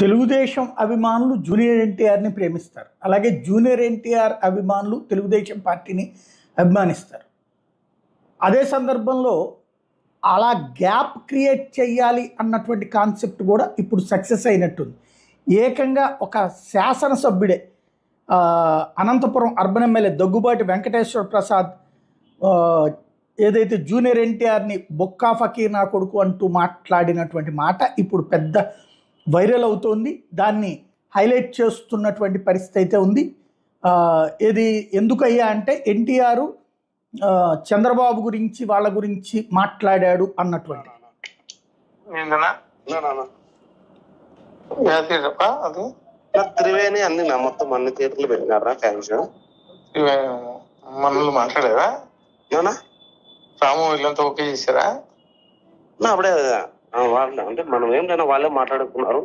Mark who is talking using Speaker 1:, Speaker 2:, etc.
Speaker 1: తెలుగుదేశం అభిమానులు జూనియర్ ఎన్టీఆర్ని ప్రేమిస్తారు. అలాగే జూనియర్ ఎన్టీఆర్ అభిమానులు తెలుగుదేశం పార్టీని అభిమానిస్తారు. అదే సందర్భంలో అలా గ్యాప్ క్రియేట్ చేయాలి అన్నటువంటి కాన్సెప్ట్ కూడా ఇప్పుడు సక్సెస్ అయినట్టుంది. ఏకంగా ఒక శాసనసభ్యుడే అనంతపురం అర్బన్ ఎమ్మెల్యే దగ్గుబాటి వెంకటేశ్వర ప్రసాద్ ఏదైతే జూనియర్ ఎన్టీఆర్ని బొక్కా ఫకీర్ నా కొడుకు అంటూ మాట్లాడినటువంటి మాట ఇప్పుడు పెద్ద వైరల్ అవుతోంది. దాన్ని హైలైట్ చేస్తున్నటువంటి పరిస్థితి అయితే ఉంది. ఇది ఎందుకయ్యా అంటే ఎన్టీఆర్ చంద్రబాబు గురించి వాళ్ళ గురించి మాట్లాడాడు అన్నటువంటి
Speaker 2: త్రివేణి అన్ని మొత్తం అన్ని థియేటర్లు పెట్టినారా ఫ్యాన్స్
Speaker 3: మనల్ని మాట్లాడారా రాము వీళ్ళంతా ఓకే చేశారా
Speaker 2: అప్పుడే అంటే మనం ఏంటైనా వాళ్ళే మాట్లాడుకున్నారు.